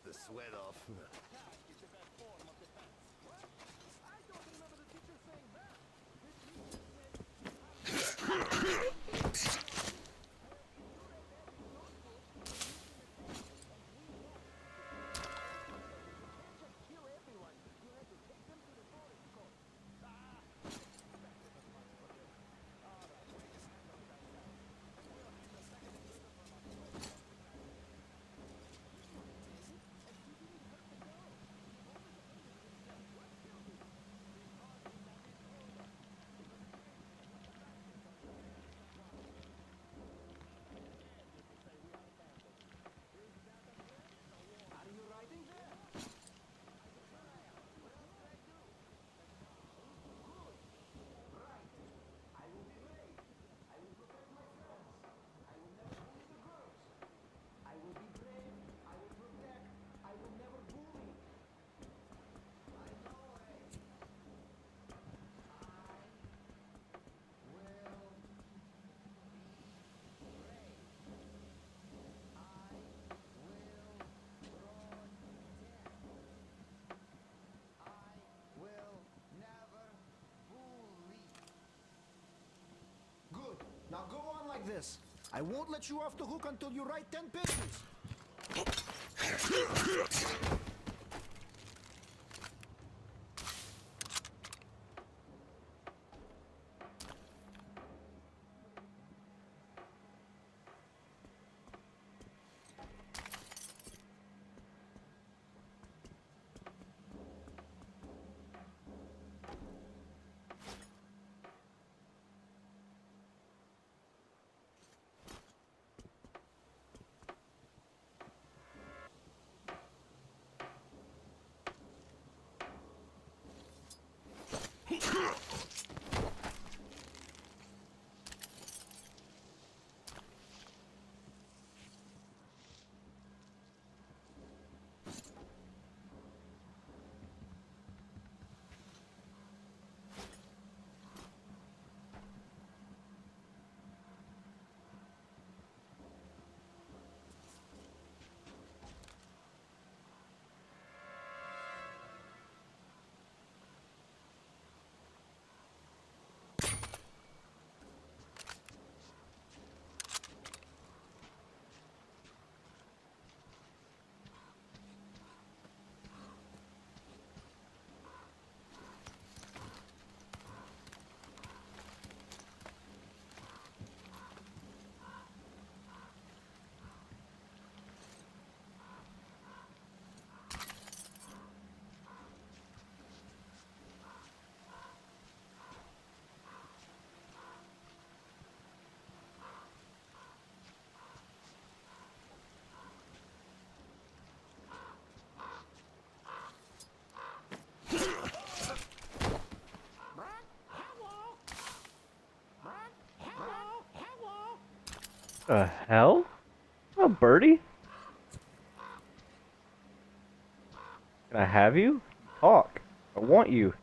the sweat off. Now go on like this. I won't let you off the hook until you write 10 pages. The hell? Oh, birdie? Can I have you? Talk. I want you.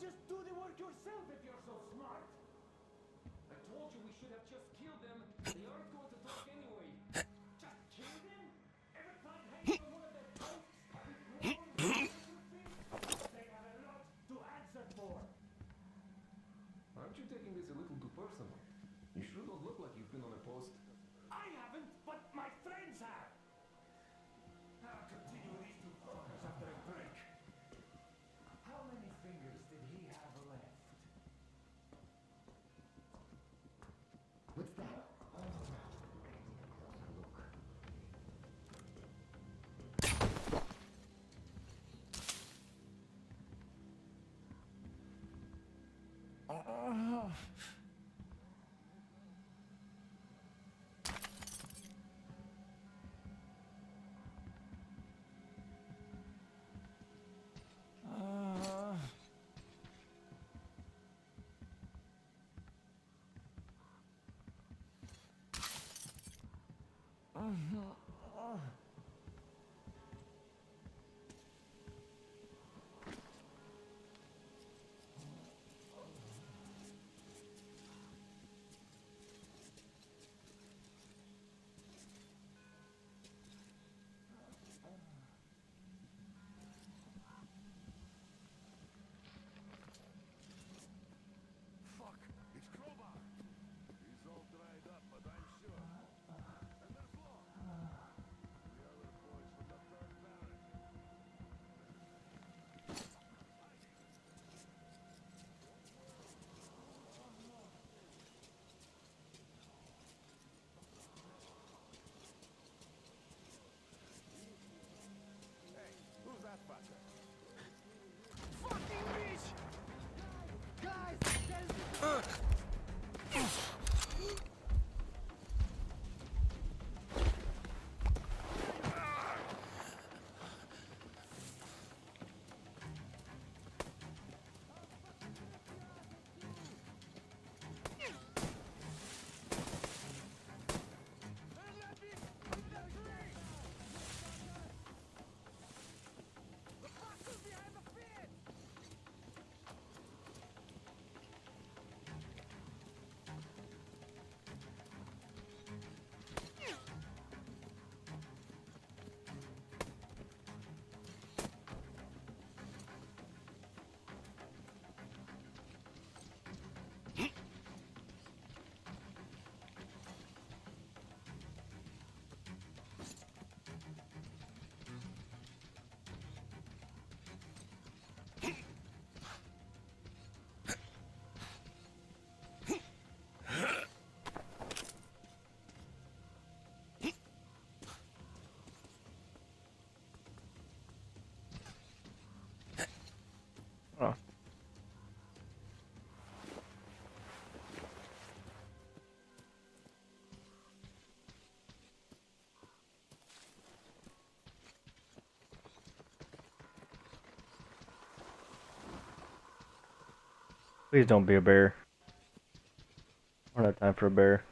just do the work yourself if you're so smart. I told you we should have just killed them. They aren't going to talk anyway. Just kill them? Every time hanging on one of their posts? They have a lot to answer for. Aren't you taking this a little too personal? You sure don't look like you've been on a post. I haven't, but my friends have. I'll continue these two fuckers after a break. How many fingers did he have left? What's that? Fuck! It's Crowbar! He's all dried up, but I'm sure. And there's Law. The other boys from the third barrack. Hey, who's that fucker? Fucking bitch! Guys, Oh. Please don't be a bear. I don't have time for a bear.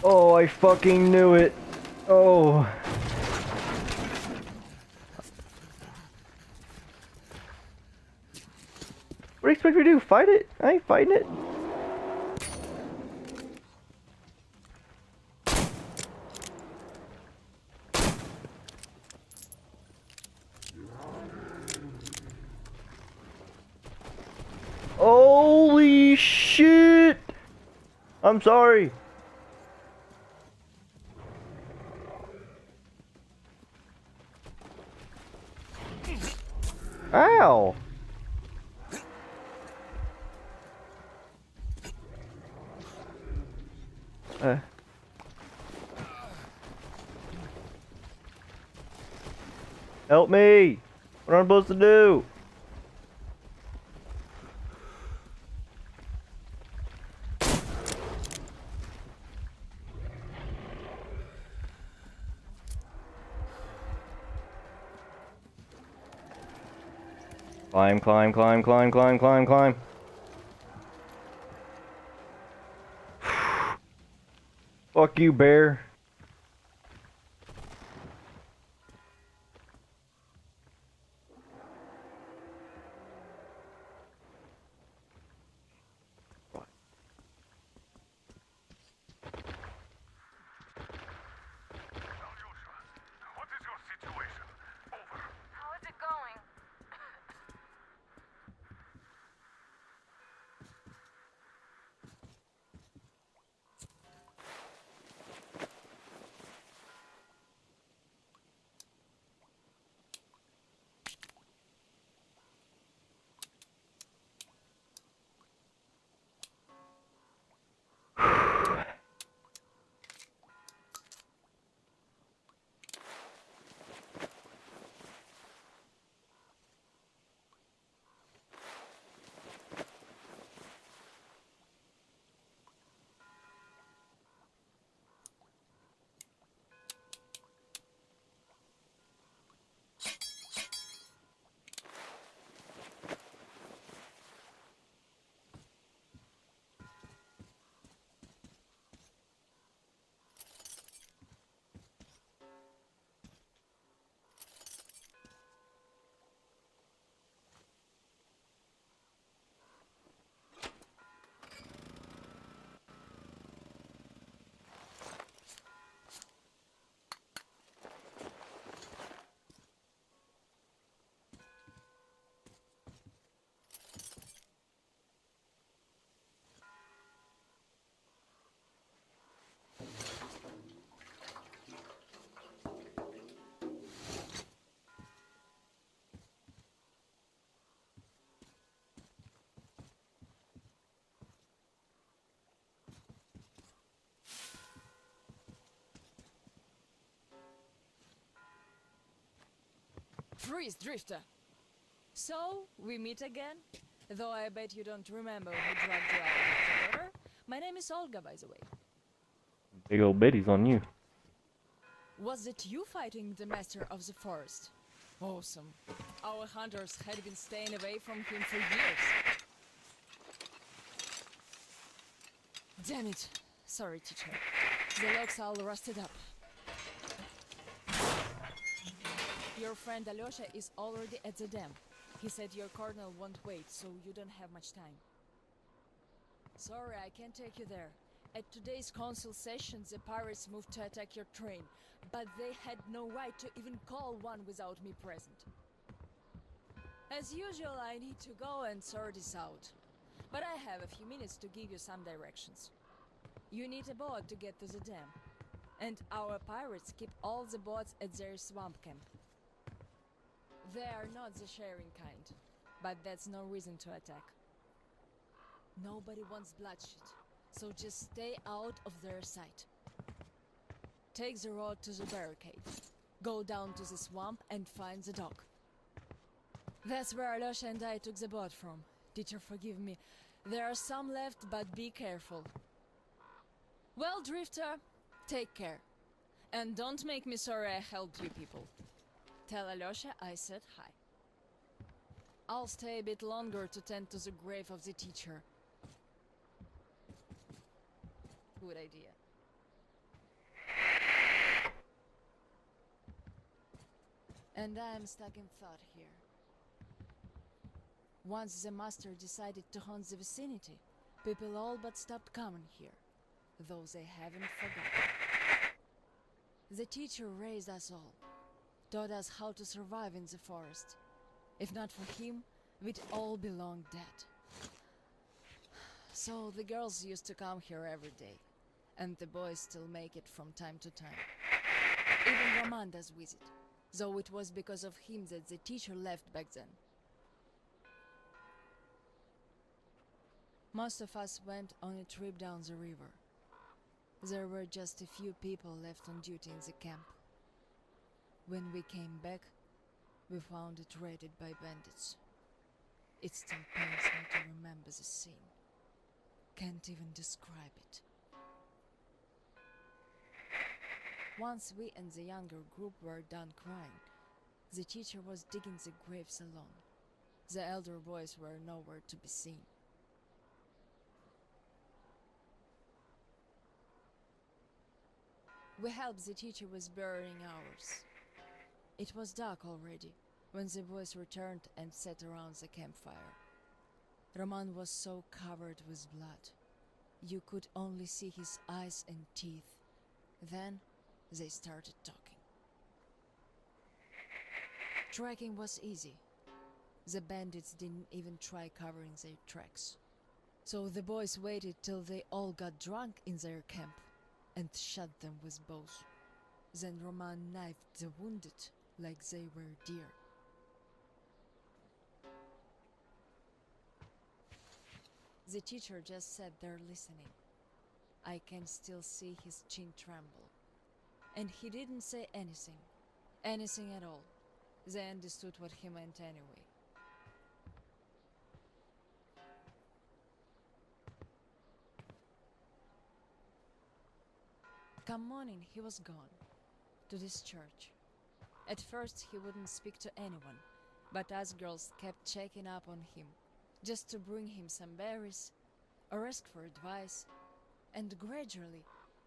Oh, I fucking knew it. Oh. What do you expect me to do? Fight it? I ain't fighting it. Holy shit! I'm sorry. Ow! Help me! What am I supposed to do? Climb, climb, climb, climb, climb, climb, climb. Fuck you, bear. Alyosha, what is your situation? Over. How is it going? Freeze, Drifter! So, we meet again? Though I bet you don't remember who dragged you out of the water. My name is Olga, by the way. Big old bitties on you. Was it you fighting the Master of the Forest? Awesome. Our hunters had been staying away from him for years. Damn it. Sorry, teacher. The logs all rusted up. Your friend Alyosha is already at the dam. He said your colonel won't wait, so you don't have much time. Sorry, I can't take you there. At today's council session, the pirates moved to attack your train, but they had no right to even call one without me present. As usual, I need to go and sort this out. But I have a few minutes to give you some directions. You need a boat to get to the dam. And our pirates keep all the boats at their swamp camp. They are not the sharing kind, but that's no reason to attack. Nobody wants bloodshed, so just stay out of their sight. Take the road to the barricade. Go down to the swamp and find the dock. That's where Alyosha and I took the boat from. Teacher, forgive me. There are some left, but be careful. Well, Drifter, take care. And don't make me sorry I helped you people. Tell Alyosha I said hi. I'll stay a bit longer to tend to the grave of the teacher. Good idea. And I'm stuck in thought here. Once the master decided to haunt the vicinity, people all but stopped coming here, though they haven't forgotten. The teacher raised us all, taught us how to survive in the forest. If not for him, we'd all be long dead. So the girls used to come here every day, and the boys still make it from time to time. Even Roman does visit, though it was because of him that the teacher left back then. Most of us went on a trip down the river. There were just a few people left on duty in the camp. When we came back, we found it raided by bandits. It still pains me to remember the scene. Can't even describe it. Once we and the younger group were done crying, the teacher was digging the graves alone. The elder boys were nowhere to be seen. We helped the teacher with burying ours. It was dark already when the boys returned and sat around the campfire. Roman was so covered with blood. You could only see his eyes and teeth. Then they started talking. Tracking was easy. The bandits didn't even try covering their tracks. So the boys waited till they all got drunk in their camp and shot them with bows. Then Roman knifed the wounded like they were deer. The teacher just sat there listening. I can still see his chin tremble. And he didn't say anything. Anything at all. They understood what he meant anyway. Come morning, he was gone. To this church. At first he wouldn't speak to anyone, but us girls kept checking up on him, just to bring him some berries, or ask for advice, and gradually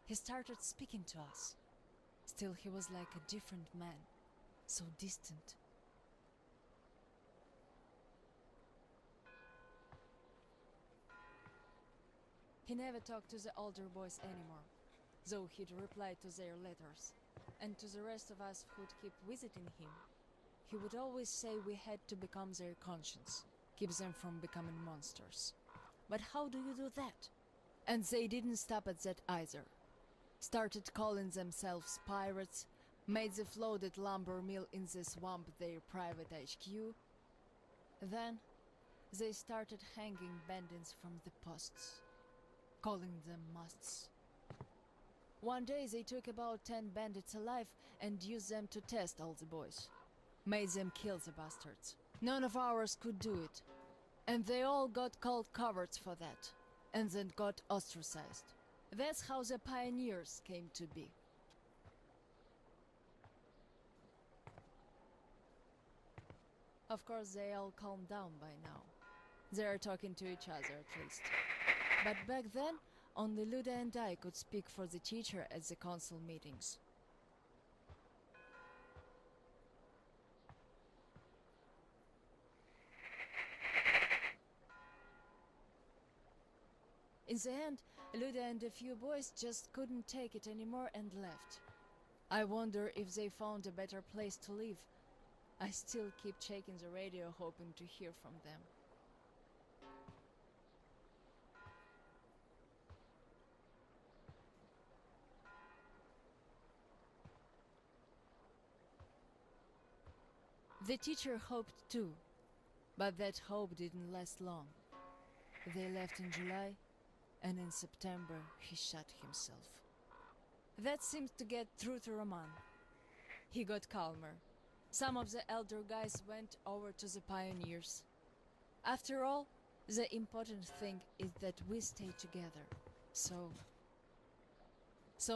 he started speaking to us. Still he was like a different man, so distant. He never talked to the older boys anymore, though he'd reply to their letters. And to the rest of us who'd keep visiting him, he would always say we had to become their conscience, keep them from becoming monsters. But how do you do that? And they didn't stop at that either. Started calling themselves pirates, made the floated lumber mill in the swamp their private HQ. Then they started hanging bandits from the posts, calling them musts. One day they took about 10 bandits alive and used them to test all the boys. Made them kill the bastards. None of ours could do it. And they all got called cowards for that. And then got ostracized. That's how the pioneers came to be. Of course they all calmed down by now. They are talking to each other at least. But back then, only Luda and I could speak for the teacher at the council meetings. In the end, Luda and a few boys just couldn't take it anymore and left. I wonder if they found a better place to live. I still keep checking the radio hoping to hear from them. The teacher hoped too, but that hope didn't last long. They left in July, and in September he shot himself. That seemed to get through to Roman. He got calmer. Some of the elder guys went over to the pioneers. After all, the important thing is that we stay together. So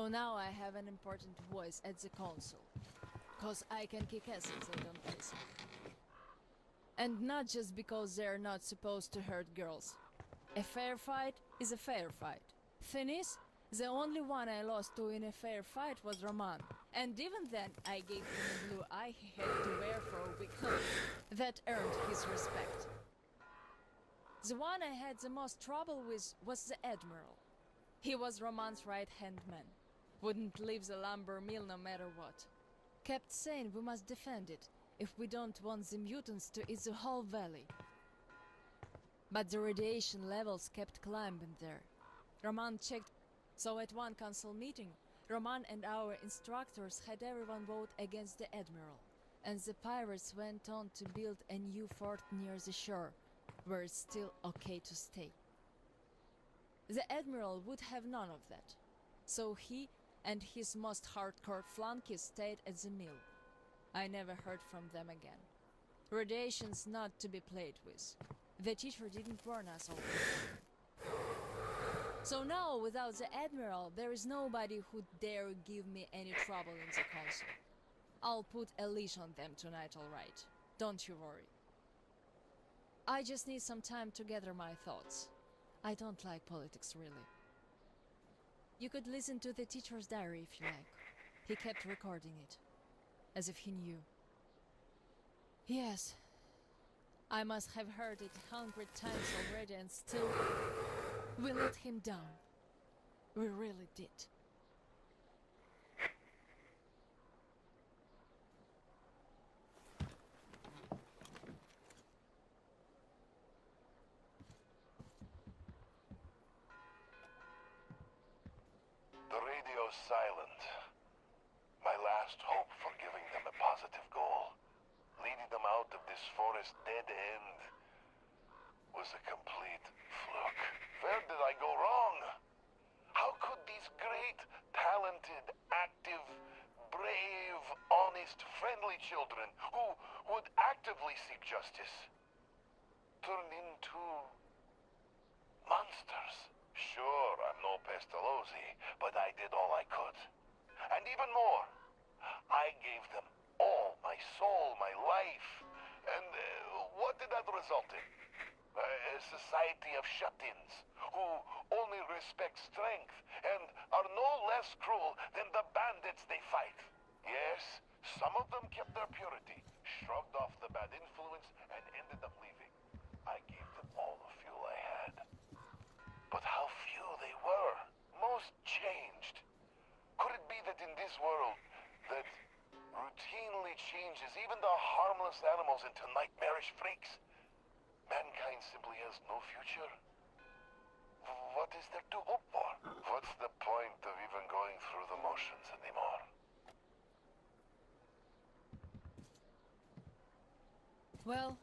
now I have an important voice at the council. 'Cause I can kick ass if they don't listen. And not just because they're not supposed to hurt girls. A fair fight is a fair fight. Thing is, the only one I lost to in a fair fight was Roman. And even then, I gave him a blue eye he had to wear for a week. That earned his respect. The one I had the most trouble with was the Admiral. He was Roman's right-hand man. Wouldn't leave the lumber mill no matter what. Kept saying we must defend it if we don't want the mutants to eat the whole valley. But the radiation levels kept climbing there. Roman checked, so at one council meeting, Roman and our instructors had everyone vote against the Admiral, and the pirates went on to build a new fort near the shore, where it's still okay to stay. The Admiral would have none of that, so he and his most hardcore flunkies stayed at the mill. I never heard from them again. Radiation's not to be played with. The teacher didn't warn us all. So now, without the Admiral, there is nobody who'd dare give me any trouble in the council. I'll put a leash on them tonight, all right. Don't you worry. I just need some time to gather my thoughts. I don't like politics, really. You could listen to the teacher's diary if you like. He kept recording it, as if he knew. Yes, I must have heard it 100 times already, and still, we let him down. We really did. The radio's silent. My last hope for giving them a positive goal, leading them out of this forest dead end, was a complete fluke. Where did I go wrong? How could these great, talented, active, brave, honest, friendly children who would actively seek justice turn into monsters? Sure, I'm no Pestalozzi, but I did all I could. And even more, I gave them all my soul, my life. And what did that result in? A society of shut-ins who only respect strength and are no less cruel than the bandits they fight. Yes, some of them kept their purity, shrugged off the bad influence, and ended up leaving. I gave them all the fuel I had. But how few they were. Most changed. Could it be that in this world that routinely changes even the harmless animals into nightmarish freaks, mankind simply has no future? What is there to hope for? What's the point of even going through the motions anymore? Well,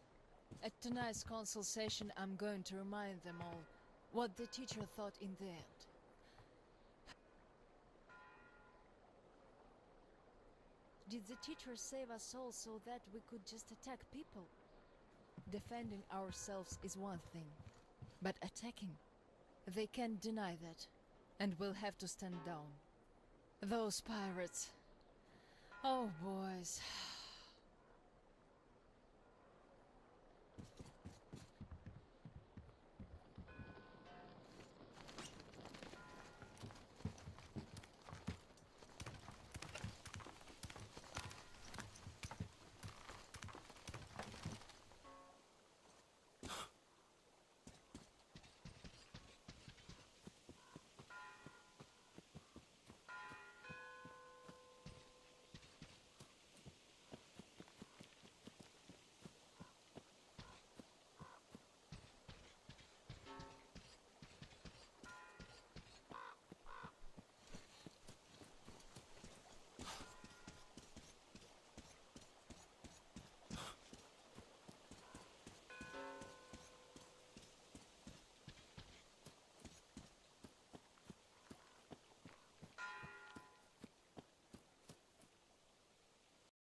at tonight's council session, I'm going to remind them all what the teacher thought in the end. Did the teacher save us all so that we could just attack people? Defending ourselves is one thing, but attacking, they can't deny that, and we'll have to stand down. Those pirates. Oh, boys.